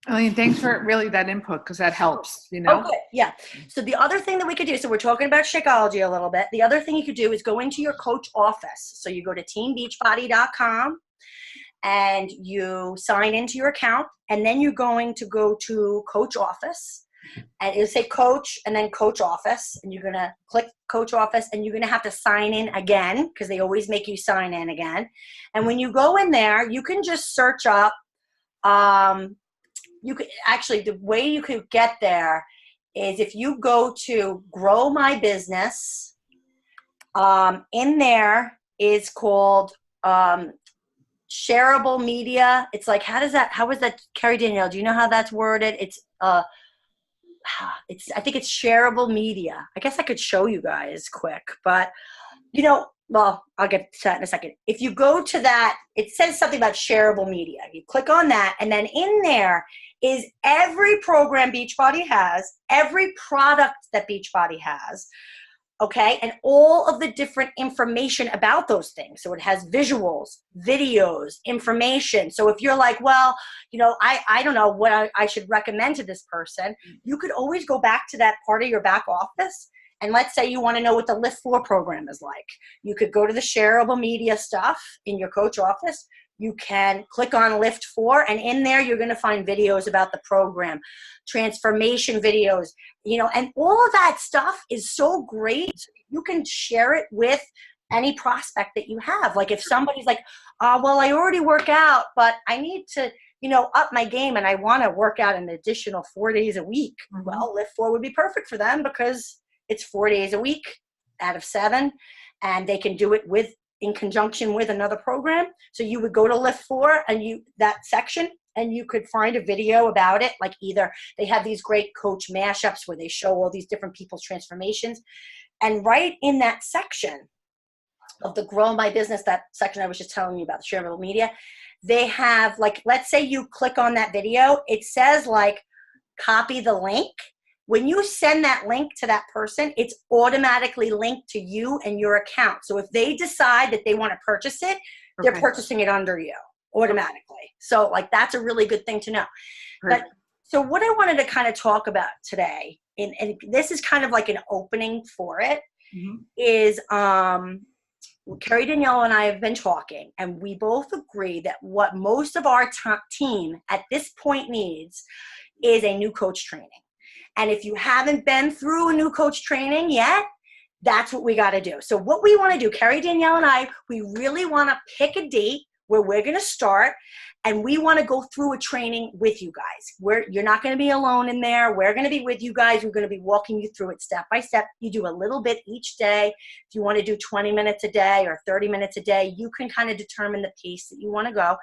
Elaine, thanks for really that input because that helps, you Oh, know? good. Yeah. So the other thing that we could do, so we're talking about Shakeology a little bit. The other thing you could do is go into your coach office. So you go to teambeachbody.com and you sign into your account, and then you're going to go to coach office, and it'll say coach and then coach office, and you're going to click coach office, and you're going to have to sign in again because they always make you sign in again. And when you go in there, you can just search up, you could actually, the way you could get there is if you go to grow my business, in there is called shareable media. It's like, how is that, Carrie Danielle, do you know how that's worded? I think it's shareable media. I guess I could show you guys quick, but well, I'll get to that in a second. If you go to that, it says something about shareable media. You click on that, and then in there is every program Beachbody has, every product that Beachbody has, okay, and all of the different information about those things. So it has visuals, videos, information. So if you're like, well, I don't know what I should recommend to this person, you could always go back to that part of your back office. And let's say you want to know what the Lift 4 program is like. You could go to the shareable media stuff in your coach office. You can click on Lift 4, and in there you're going to find videos about the program, transformation videos, and all of that stuff is so great. You can share it with any prospect that you have. Like if somebody's like, well, I already work out, but I need to, up my game, and I want to work out an additional 4 days a week. Mm-hmm. Well, Lift 4 would be perfect for them because it's 4 days a week out of 7, and they can do it in conjunction with another program. So you would go to Lift 4 and that section, and you could find a video about it. Like either they have these great coach mashups where they show all these different people's transformations. And right in that section of the Grow My Business, that section I was just telling you about, the shareable media, they have, like, let's say you click on that video, it says like, copy the link. When you send that link to that person, it's automatically linked to you and your account. So if they decide that they want to purchase it, they're purchasing it under you automatically. So like, that's a really good thing to know. But so what I wanted to kind of talk about today, and this is kind of like an opening for it, is Carrie Danielle and I have been talking, and we both agree that what most of our team at this point needs is a new coach training. And if you haven't been through a new coach training yet, that's what we got to do. So what we want to do, Carrie Danielle and I, we really want to pick a date where we're going to start, and we want to go through a training with you guys. You're not going to be alone in there. We're going to be with you guys. We're going to be walking you through it step by step. You do a little bit each day. If you want to do 20 minutes a day or 30 minutes a day, you can kind of determine the pace that you want to go.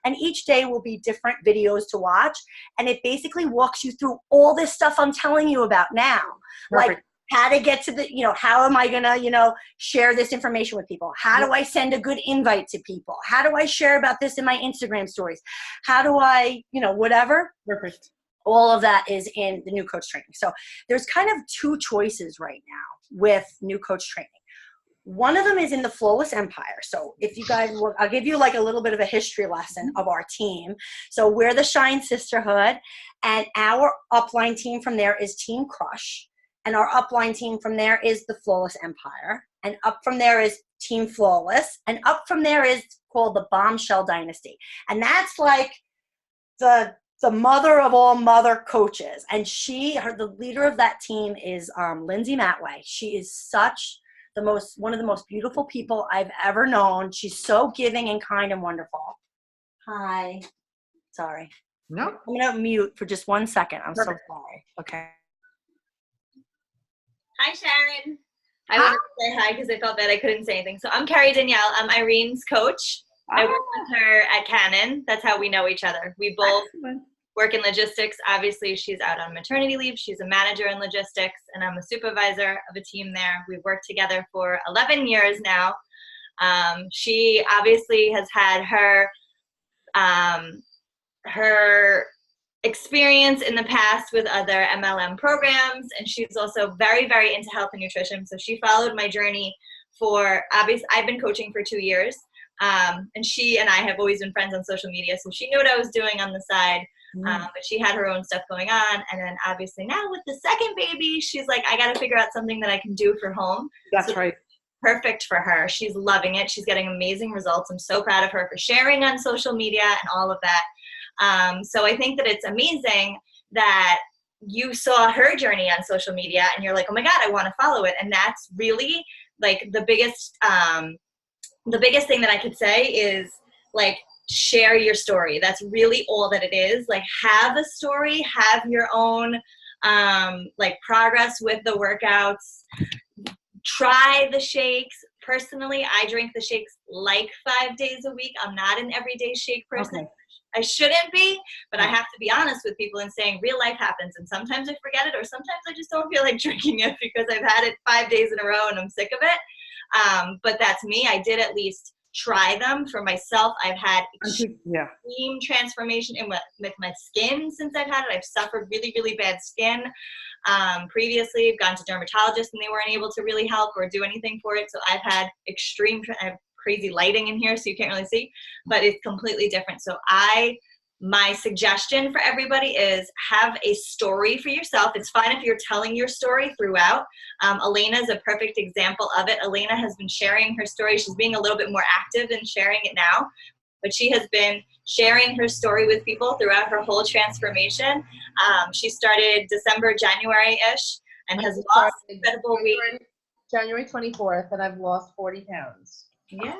And each day will be different videos to watch. And it basically walks you through all this stuff I'm telling you about now. Perfect. Like how to get to the, how am I going to, share this information with people? How do I send a good invite to people? How do I share about this in my Instagram stories? How do I, whatever. Perfect. All of that is in the new coach training. So there's kind of two choices right now with new coach training. One of them is in the Flawless Empire. So if you guys will, I'll give you like a little bit of a history lesson of our team. So we're the Shine Sisterhood, and our upline team from there is Team Crush. And our upline team from there is the Flawless Empire. And up from there is Team Flawless. And up from there is called the Bombshell Dynasty. And that's like the mother of all mother coaches. And the leader of that team is Lindsay Matway. She is one of the most beautiful people I've ever known. She's so giving and kind and wonderful. Hi. Sorry. No. I'm going to mute for just 1 second. I'm so sorry. Okay. Hi, Sharon. I wanted to say hi because I felt bad I couldn't say anything. So I'm Carrie Danielle. I'm Irene's coach. I work with her at Canon. That's how we know each other. We both work in logistics. Obviously, she's out on maternity leave. She's a manager in logistics, and I'm a supervisor of a team there. We've worked together for 11 years now. She obviously has had her experience in the past with other MLM programs, and she's also very, very into health and nutrition. So she followed my journey I've been coaching for 2 years, and she and I have always been friends on social media. So she knew what I was doing on the side. But she had her own stuff going on. And then obviously now with the second baby, she's like, I got to figure out something that I can do for home. That's right. Perfect for her. She's loving it. She's getting amazing results. I'm so proud of her for sharing on social media and all of that. So I think that it's amazing that you saw her journey on social media and you're like, oh my God, I want to follow it. And that's really like the biggest thing that I could say is like, share your story. That's really all that it is. Like, have a story, have your own like progress with the workouts. Try the shakes. Personally, I drink the shakes like 5 days a week. I'm not an everyday shake person. Okay. I shouldn't be, but I have to be honest with people and saying real life happens. And sometimes I forget it, or sometimes I just don't feel like drinking it because I've had it 5 days in a row and I'm sick of it. But that's me. I did at least try them for myself. I've had extreme transformation with my skin since I've had it. I've suffered really, really bad skin. Previously, I've gone to dermatologists and they weren't able to really help or do anything for it. So I've had I have crazy lighting in here so you can't really see, but it's completely different. So my suggestion for everybody is have a story for yourself. It's fine if you're telling your story throughout. Elena is a perfect example of it. Elena has been sharing her story. She's being a little bit more active in sharing it now, but she has been sharing her story with people throughout her whole transformation. She started December, January-ish, and has lost incredible weight. January 24th, and I've lost 40 pounds. Yes,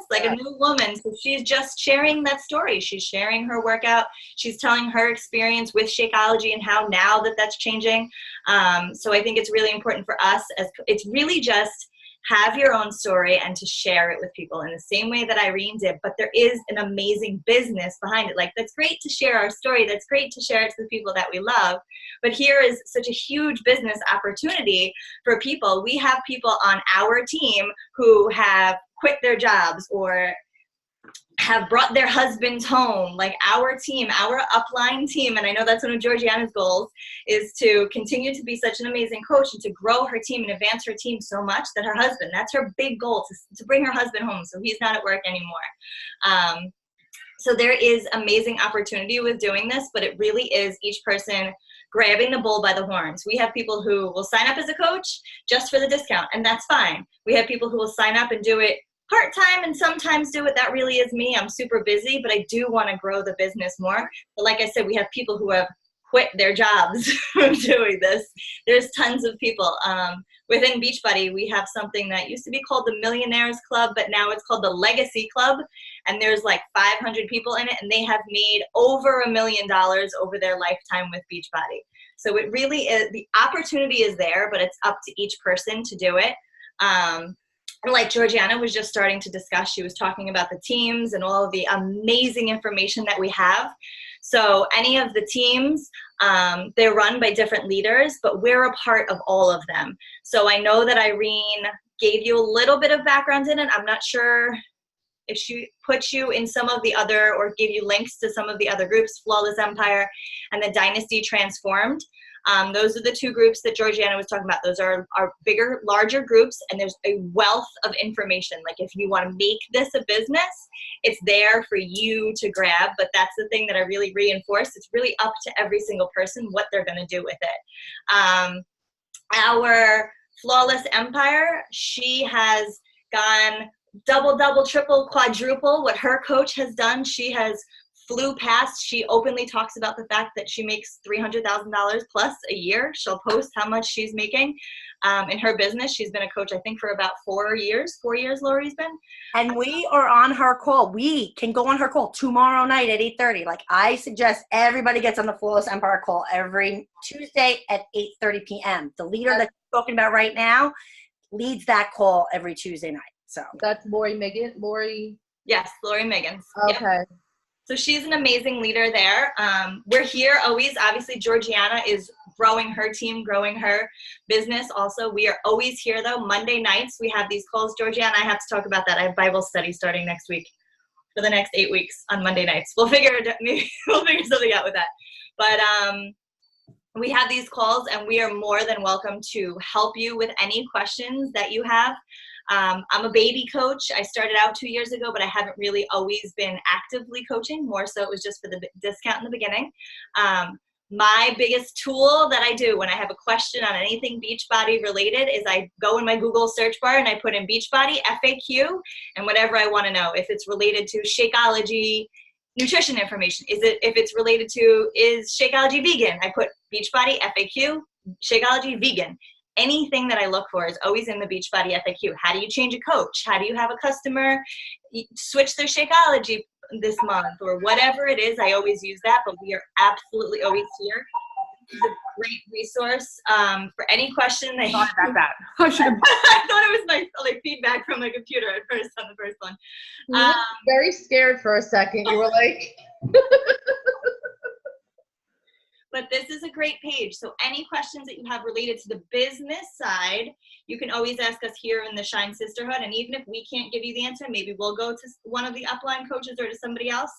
like a new woman. So she's just sharing that story. She's sharing her workout. She's telling her experience with Shakeology and how now that's changing. So I think it's really important for us, it's really just have your own story and to share it with people in the same way that Irene did. But there is an amazing business behind it. Like, that's great to share our story. That's great to share it to the people that we love. But here is such a huge business opportunity for people. We have people on our team who have quit their jobs or have brought their husbands home. Like, our team, our upline team, and I know that's one of Georgiana's goals, is to continue to be such an amazing coach and to grow her team and advance her team so much that her husband, that's her big goal, to bring her husband home so he's not at work anymore. So there is amazing opportunity with doing this, but it really is each person grabbing the bull by the horns. We have people who will sign up as a coach just for the discount, and that's fine. We have people who will sign up and do it part-time and sometimes do it. That really is me. I'm super busy, but I do want to grow the business more. But like I said, we have people who have quit their jobs from doing this. There's tons of people. Within Beachbody, we have something that used to be called the Millionaires Club, but now it's called the Legacy Club. And there's like 500 people in it, and they have made over $1 million over their lifetime with Beachbody. So it really is, the opportunity is there, but it's up to each person to do it. Like Georgiana was just starting to discuss, she was talking about the teams and all of the amazing information that we have. So any of the teams, they're run by different leaders, but we're a part of all of them. So I know that Irene gave you a little bit of background in it. I'm not sure if she put you in some of the other, or give you links to some of the other groups, Flawless Empire and the Dynasty Transformed. Those are the two groups that Georgiana was talking about. Those are bigger, larger groups, and there's a wealth of information. Like, if you want to make this a business, it's there for you to grab. But that's the thing that I really reinforce. It's really up to every single person what they're going to do with it. Our Flawless Empire, she has gone double, triple, quadruple what her coach has done. She has flew past. She openly talks about the fact that she makes $300,000 plus a year. She'll post how much she's making in her business. She's been a coach, I think, for about 4 years. 4 years, Lori's been. And we are on her call. We can go on her call tomorrow night at 8:30. Like, I suggest everybody gets on the Flawless Empire call every Tuesday at 8:30 p.m. The leader that you're talking about right now leads that call every Tuesday night. So that's Lori Megan. Lori. Yes, Lori Megan. Okay. Yep. So she's an amazing leader there. We're here always. Obviously, Georgiana is growing her team, growing her business also. We are always here, though. Monday nights, we have these calls. Georgiana, I have to talk about that. I have Bible study starting next week for the next 8 weeks on Monday nights. We'll figure something out with that. But we have these calls, and we are more than welcome to help you with any questions that you have. I'm a baby coach. I started out 2 years ago, but I haven't really always been actively coaching. More so it was just for the discount in the beginning. My biggest tool that I do when I have a question on anything Beachbody related is I go in my Google search bar and I put in Beachbody FAQ and whatever I want to know. If it's related to Shakeology nutrition information, if it's related to is Shakeology vegan, I put Beachbody FAQ Shakeology vegan. Anything that I look for is always in the Beachbody FAQ. How do you change a coach? How do you have a customer switch their Shakeology this month, or whatever it is? I always use that, but we are absolutely always here. This is a great resource for any question that Sorry about that. I should have. I thought it was my feedback from my computer at first on the first one. You looked very scared for a second. You were like, but this is a great page. So any questions that you have related to the business side, you can always ask us here in the Shine Sisterhood. And even if we can't give you the answer, maybe we'll go to one of the upline coaches or to somebody else.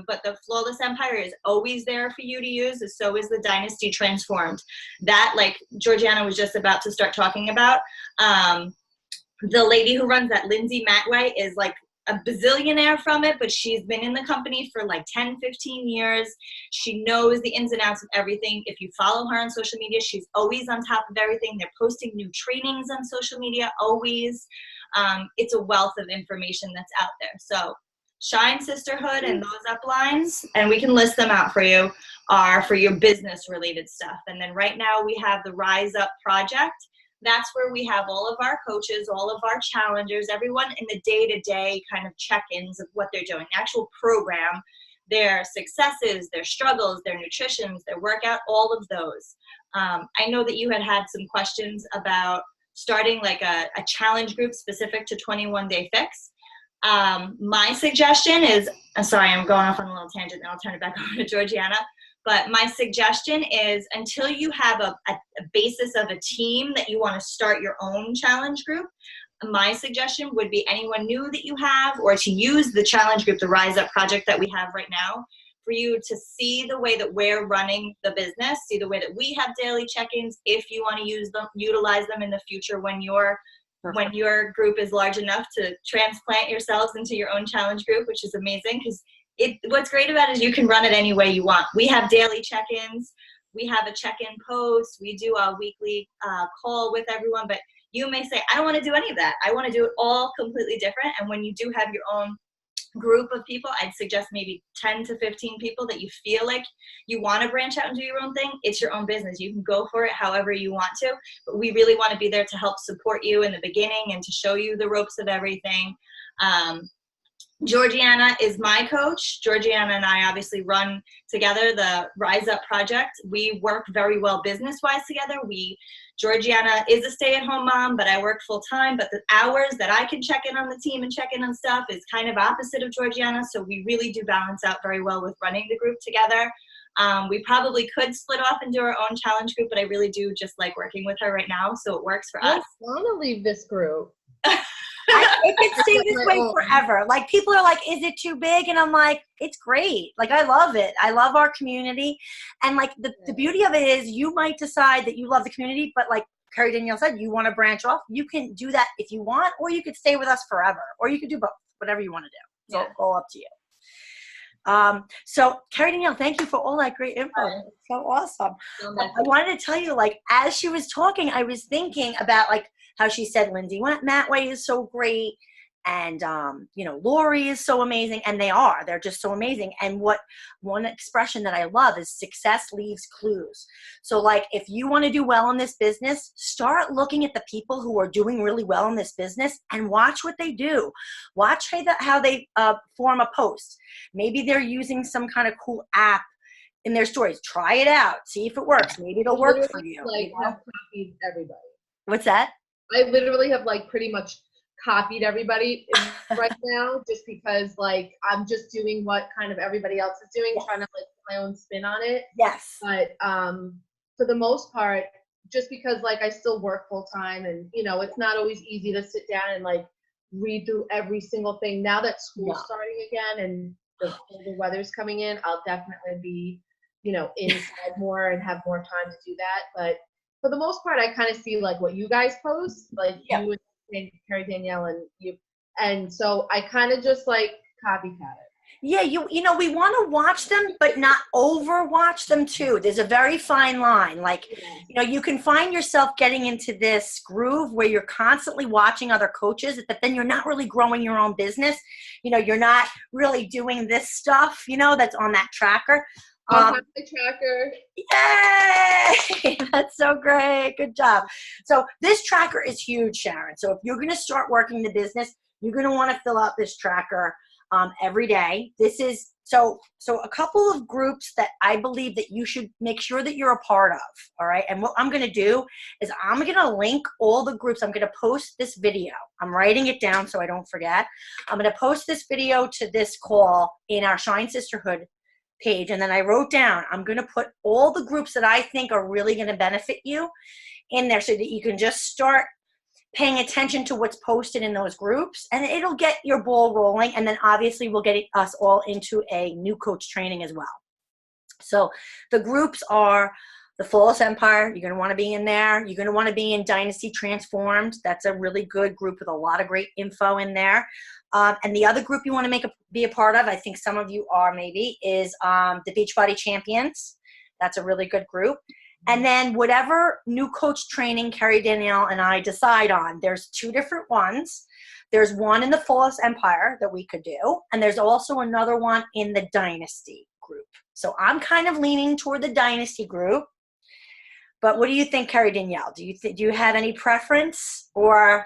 But the Flawless Empire is always there for you to use, and so is the Dynasty Transformed. That, like Georgiana was just about to start talking about, the lady who runs that, Lindsay Matway, is like a bazillionaire from it, but she's been in the company for like 10, 15 years. She knows the ins and outs of everything. If you follow her on social media, she's always on top of everything. They're posting new trainings on social media, always. It's a wealth of information that's out there. So Shine Sisterhood and those uplines, and we can list them out for you, are for your business related stuff. And then right now we have the Rise Up Project. That's where we have all of our coaches, all of our challengers, everyone in the day-to-day kind of check-ins of what they're doing, the actual program, their successes, their struggles, their nutritions, their workout, all of those. I know that you had some questions about starting like a challenge group specific to 21 Day Fix. My suggestion is, I'm sorry, I'm going off on a little tangent, and I'll turn it back over to Georgiana. But my suggestion is, until you have a basis of a team that you want to start your own challenge group, my suggestion would be anyone new that you have, or to use the challenge group, the Rise Up project that we have right now, for you to see the way that we're running the business, see the way that we have daily check-ins, if you want to use them, utilize them in the future when your group is large enough to transplant yourselves into your own challenge group, which is amazing, because what's great about it is you can run it any way you want. We have daily check-ins. We have a check-in post. We do a weekly call with everyone. But you may say, I don't want to do any of that. I want to do it all completely different. And when you do have your own group of people, I'd suggest maybe 10 to 15 people that you feel like you want to branch out and do your own thing. It's your own business. You can go for it however you want to. But we really want to be there to help support you in the beginning and to show you the ropes of everything. Georgiana is my coach. Georgiana and I obviously run together the Rise Up project. We work very well business-wise together. Georgiana is a stay-at-home mom, but I work full-time. But the hours that I can check in on the team and check in on stuff is kind of opposite of Georgiana. So we really do balance out very well with running the group together. We probably could split off and do our own challenge group, but I really do just like working with her right now. So it works for us. I want to leave this group. It can stay this way forever. Like, people are like, is it too big? And I'm like, it's great. Like, I love it. I love our community. And like the beauty of it is, you might decide that you love the community, but like Carrie Danielle said, you want to branch off. You can do that if you want, or you could stay with us forever, or you could do both, whatever you want to do. So it's all up to you. So Carrie Danielle, thank you for all that great info. It's so awesome. I wanted to tell you, like, as she was talking, I was thinking about like how she said Lindsay Matway is so great, and Lori is so amazing, and they're just so amazing. And one expression that I love is success leaves clues. So like, if you want to do well in this business, start looking at the people who are doing really well in this business and watch what they do. Watch how they form a post. Maybe they're using some kind of cool app in their stories. Try it out, see if it works. Maybe it'll work for you. Like, have copied everybody. What's that? I literally have like pretty much copied everybody right now, just because like I'm just doing what kind of everybody else is doing, trying to like put my own spin on it. Yes. But for the most part, just because like I still work full time, and it's not always easy to sit down and like read through every single thing. Now that school's starting again and the weather's coming in, I'll definitely be inside more and have more time to do that. But for the most part, I kind of see like what you guys post, like you and Carrie Danielle and you. And so I kind of just like copycat it. Yeah, you know, we want to watch them, but not overwatch them too. There's a very fine line. Like, you know, you can find yourself getting into this groove where you're constantly watching other coaches, but then you're not really growing your own business. You know, you're not really doing this stuff, you know, that's on that tracker. The tracker. Yay! That's so great. Good job. So this tracker is huge, Sharon. So if you're going to start working the business, you're going to want to fill out this tracker every day. This is so a couple of groups that I believe that you should make sure that you're a part of. All right. And what I'm going to do is I'm going to link all the groups. I'm going to post this video. I'm writing it down so I don't forget. I'm going to post this video to this call in our Shine Sisterhood page. And then I wrote down, I'm going to put all the groups that I think are really going to benefit you in there so that you can just start paying attention to what's posted in those groups, and it'll get your ball rolling. And then obviously we'll get us all into a new coach training as well. So the groups are the Flawless Empire. You're going to want to be in there. You're going to want to be in Dynasty Transformed. That's a really good group with a lot of great info in there. And the other group you want to be a part of, I think some of you are maybe, is the Beachbody Champions. That's a really good group. And then whatever new coach training Carrie Danielle and I decide on, there's 2 different ones. There's one in the Flawless Empire that we could do, and there's also another one in the Dynasty group. So I'm kind of leaning toward the Dynasty group. But what do you think, Carrie Danielle? Do you have any preference, or?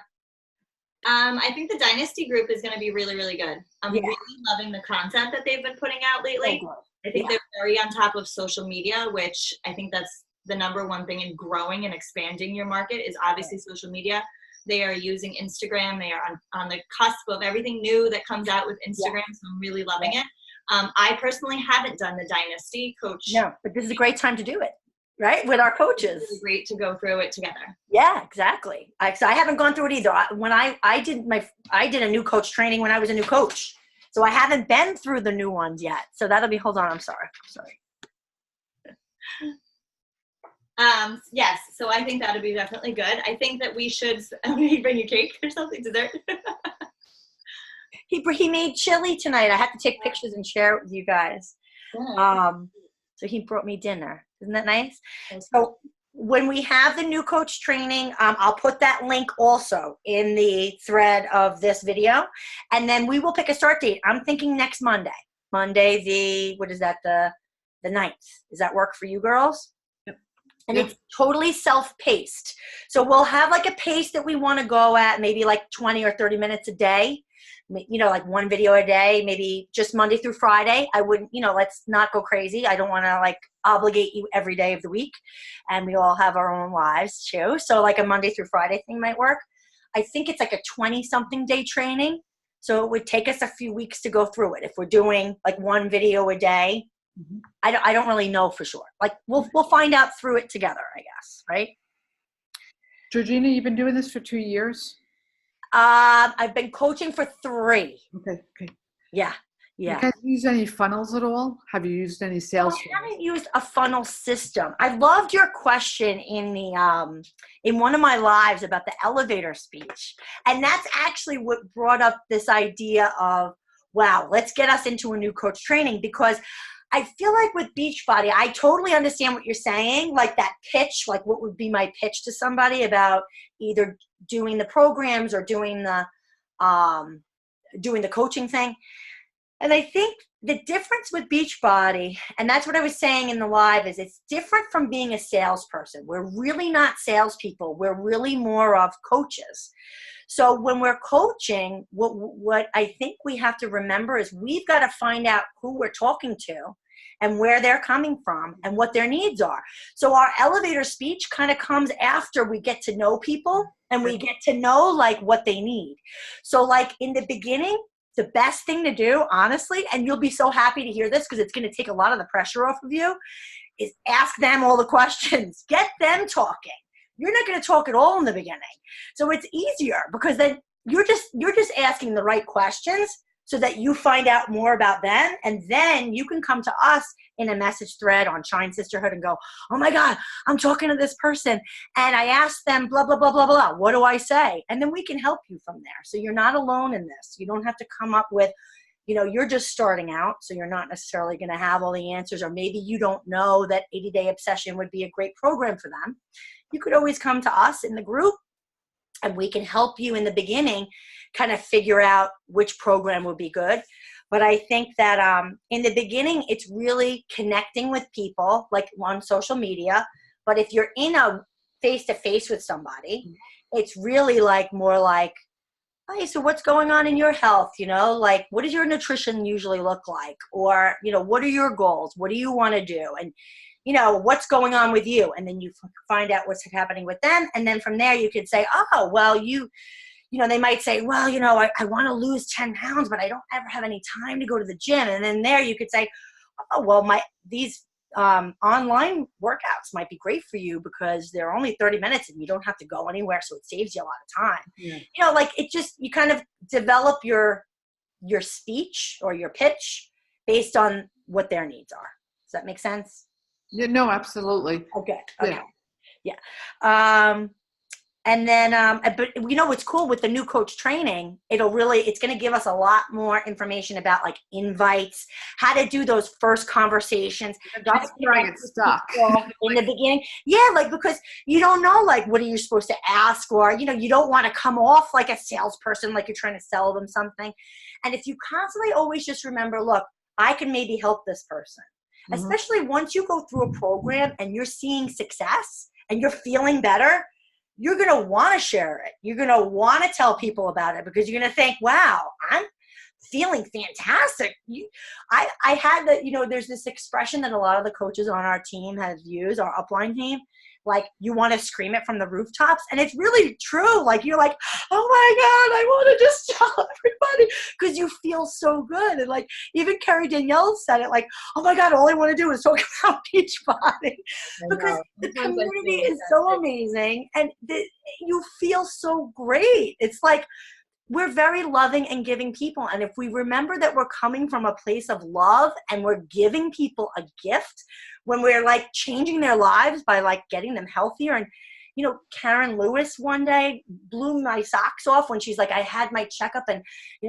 I think the Dynasty group is going to be really, really good. I'm really loving the content that they've been putting out lately. I think they're very on top of social media, which I think that's the number one thing in growing and expanding your market is obviously social media. They are using Instagram. They are on the cusp of everything new that comes out with Instagram. So I'm really loving it. I personally haven't done the Dynasty coach. No, but this is a great time to do it, right? With our coaches. It's great to go through it together. Yeah, exactly. So I haven't gone through it either. When I did a new coach training when I was a new coach. So I haven't been through the new ones yet. So that'll be, hold on, I'm sorry. Yes, so I think that'll be definitely good. I think that we should bring you cake or something, dessert. He made chili tonight. I have to take pictures and share it with you guys. So he brought me dinner. Isn't that nice? So when we have the new coach training, I'll put that link also in the thread of this video, and then we will pick a start date. I'm thinking next Monday. Monday, what is that, the 9th. Does that work for you girls? And it's totally self-paced. So we'll have like a pace that we want to go at, maybe like 20 or 30 minutes a day, you know, like 1 video a day, maybe just Monday through Friday. I wouldn't, you know, let's not go crazy. I don't want to like obligate you every day of the week, and we all have our own lives too. So like a Monday through Friday thing might work. I think it's like a 20-something day training. So it would take us a few weeks to go through it. If we're doing like 1 video a day, I don't really know for sure. Like we'll find out through it together, I guess, right? Georgina, you've been doing this for 2 years? I've been coaching for 3. Okay. Yeah. You guys use any funnels at all? Have you used any sales? I haven't used a funnel system. I loved your question in the in one of my lives about the elevator speech, and that's actually what brought up this idea of, wow, let's get us into a new coach training, because I feel like with Beachbody, I totally understand what you're saying, like that pitch, like what would be my pitch to somebody about either doing the programs or doing the coaching thing. And I think the difference with Beachbody, and that's what I was saying in the live, is it's different from being a salesperson. We're really not salespeople. We're really more of coaches. So when we're coaching, what I think we have to remember is we've got to find out who we're talking to and where they're coming from and what their needs are. So our elevator speech kind of comes after we get to know people and we get to know like what they need. So like in the beginning, the best thing to do, honestly, and you'll be so happy to hear this because it's going to take a lot of the pressure off of you, is ask them all the questions. Get them talking. You're not going to talk at all in the beginning. So it's easier because then you're just asking the right questions so that you find out more about them. And then you can come to us in a message thread on Shine Sisterhood and go, oh my God, I'm talking to this person and I asked them blah, blah, blah, blah, blah. What do I say? And then we can help you from there. So you're not alone in this. You don't have to come up with, you're just starting out, so you're not necessarily going to have all the answers, or maybe you don't know that 80-Day Obsession would be a great program for them. You could always come to us in the group and we can help you in the beginning kind of figure out which program would be good. But I think that in the beginning, it's really connecting with people, like on social media. But if you're in a face-to-face with somebody, it's really more like, hey, so what's going on in your health? Like, what does your nutrition usually look like? Or, what are your goals? What do you want to do? And, what's going on with you? And then you find out what's happening with them. And then from there you could say, oh, well, they might say, well, I want to lose 10 pounds, but I don't ever have any time to go to the gym. And then there you could say, oh, well, these online workouts might be great for you because they're only 30 minutes and you don't have to go anywhere. So it saves you a lot of time. Yeah. You kind of develop your speech or your pitch based on what their needs are. Does that make sense? Yeah, no, absolutely. Okay. Yeah. And then, but what's cool with the new coach training, it's going to give us a lot more information about like invites, how to do those first conversations. That's where I get stuck. In the beginning. Yeah, because you don't know, what are you supposed to ask, or, you don't want to come off like a salesperson, like you're trying to sell them something. And if you constantly always just remember, look, I can maybe help this person, especially once you go through a program and you're seeing success and you're feeling better, you're going to want to share it. You're going to want to tell people about it because you're going to think, wow, I'm feeling fantastic. I had there's this expression that a lot of the coaches on our team have used, our upline team, like you want to scream it from the rooftops. And it's really true. Like, you're like, oh my God, I want to just tell everybody because you feel so good. And even Carrie Danielle said it oh my God, all I want to do is talk about Beachbody because the community is so amazing and you feel so great. It's we're very loving and giving people. And if we remember that we're coming from a place of love and we're giving people a gift when we're changing their lives by getting them healthier. And, Karen Lewis one day blew my socks off when she's I had my checkup and,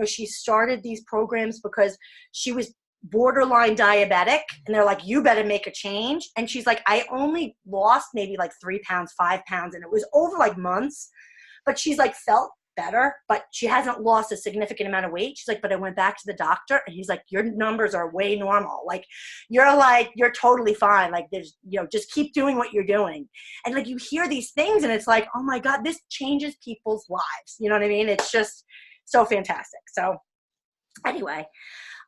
she started these programs because she was borderline diabetic and they're you better make a change. And she's I only lost maybe 3 pounds, 5 pounds. And it was over months, but she's felt better, but she hasn't lost a significant amount of weight. She's but I went back to the doctor and he's your numbers are way normal. You're totally fine. There's, just keep doing what you're doing. And you hear these things and it's oh my God, this changes people's lives. You know what I mean? It's just so fantastic. So anyway,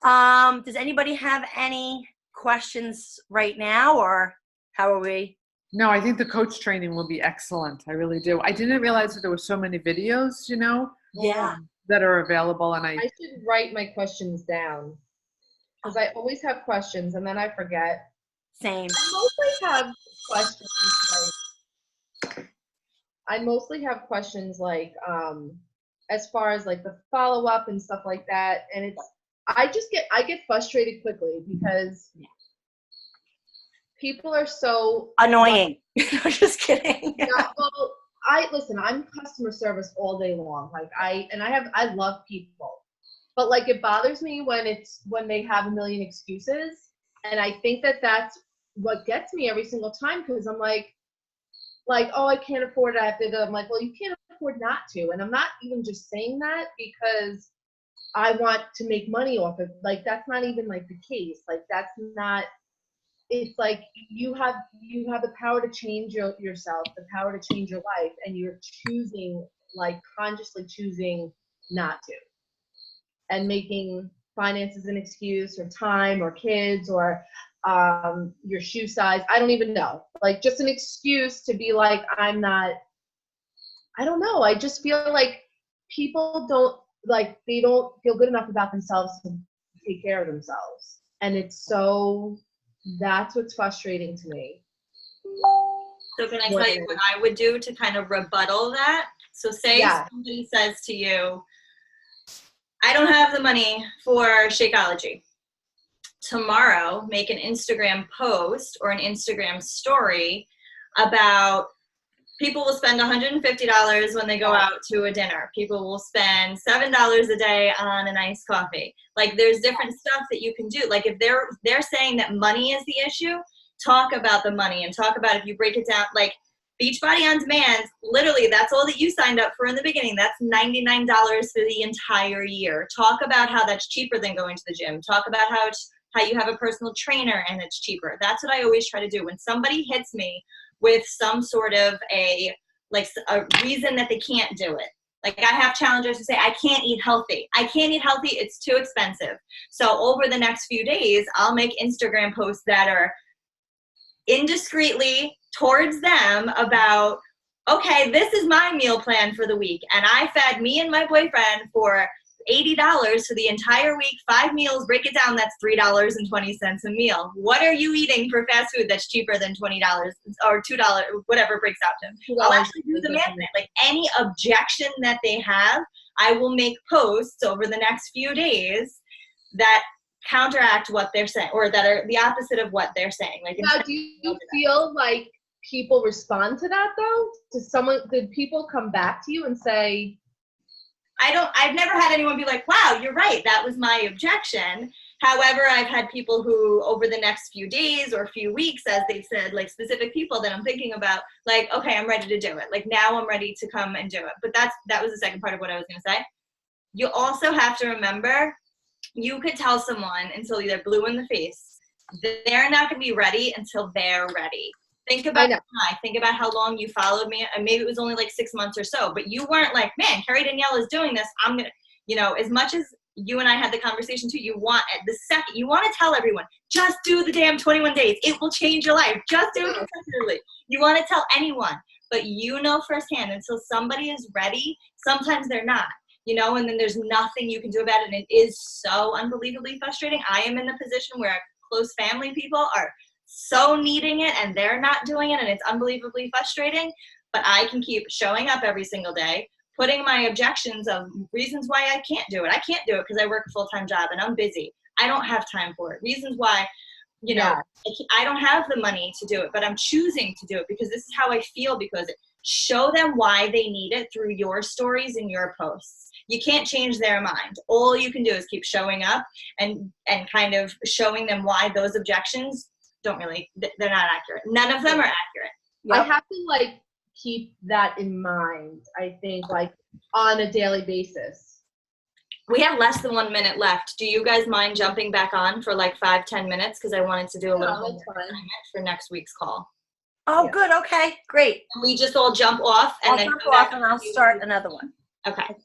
does anybody have any questions right now or how are we? No, I think the coach training will be excellent. I really do. I didn't realize that there were so many videos, Yeah. that are available. And I should write my questions down because I always have questions and then I forget. Same. I mostly have questions as far as the follow-up and stuff like that. And I get frustrated quickly because people are so annoying. I'm just kidding. Well, I'm customer service all day long. I love people, but it bothers me when they have a million excuses. And I think that's what gets me every single time. Cause I'm oh, I can't afford it. I have to go. I'm well, you can't afford not to. And I'm not even just saying that because I want to make money off it. That's not even the case. That's not, it's you have the power to change yourself, the power to change your life, and you're choosing, consciously choosing not to, and making finances an excuse, or time, or kids, or your shoe size. I don't even know. Just an excuse to be I'm not. I don't know. I just feel people don't they don't feel good enough about themselves to take care of themselves, and it's so. That's what's frustrating to me. So can I tell you what I would do to kind of rebuttal that? So say somebody says to you, I don't have the money for Shakeology. Tomorrow, make an Instagram post or an Instagram story about people will spend $150 when they go out to a dinner. People will spend $7 a day on an iced coffee. Like, there's different stuff that you can do. Like, if they're saying that money is the issue, talk about the money and talk about, if you break it down, like Beachbody On Demand, literally that's all that you signed up for in the beginning. That's $99 for the entire year. Talk about how that's cheaper than going to the gym. Talk about how you have a personal trainer and it's cheaper. That's what I always try to do. When somebody hits me with some sort of a reason that they can't do it. Like, I have challengers who say, I can't eat healthy. I can't eat healthy. It's too expensive. So over the next few days, I'll make Instagram posts that are indiscreetly towards them about, okay, this is my meal plan for the week. And I fed me and my boyfriend for $80 for the entire week, 5 meals, break it down, that's $3.20 a meal. What are you eating for fast food that's cheaper than $20 or $2, whatever it breaks out to? I'll actually do the math. Like, any objection that they have, I will make posts over the next few days that counteract what they're saying, or that are the opposite of what they're saying. Like, now, do you feel like people respond to that though? Did people come back to you and say, I've never had anyone be like, wow, you're right, that was my objection. However, I've had people who, over the next few days or few weeks, as they said, like specific people that I'm thinking about, like, okay, I'm ready to do it. Like, now I'm ready to come and do it. But that was the second part of what I was going to say. You also have to remember, you could tell someone until they're blue in the face, they're not going to be ready until they're ready. Think about think about how long you followed me, and maybe it was only like 6 months or so, but you weren't like, man, Carrie Danielle is doing this, I'm gonna, as much as you and I had the conversation too, you want to tell everyone, just do the damn 21 days, it will change your life, just do it consecutively. You want to tell anyone, but firsthand, until somebody is ready, sometimes they're not, and then there's nothing you can do about it, and it is so unbelievably frustrating. I am in the position where close family people are so needing it and they're not doing it, and it's unbelievably frustrating, but I can keep showing up every single day, putting my objections of reasons why I can't do it. I can't do it because I work a full-time job and I'm busy. I don't have time for it. Reasons why, I don't have the money to do it, but I'm choosing to do it because this is how I feel, because show them why they need it through your stories and your posts. You can't change their mind. All you can do is keep showing up and kind of showing them why those objections they're not accurate. None of them are accurate. I have to keep that in mind, I think, on a daily basis. We have less than 1 minute left. Do you guys mind jumping back on for 5-10 minutes? Because I wanted to do a little for next week's call. Oh, good. Okay, great. And we just all jump off and then jump off and I'll start another one. Okay.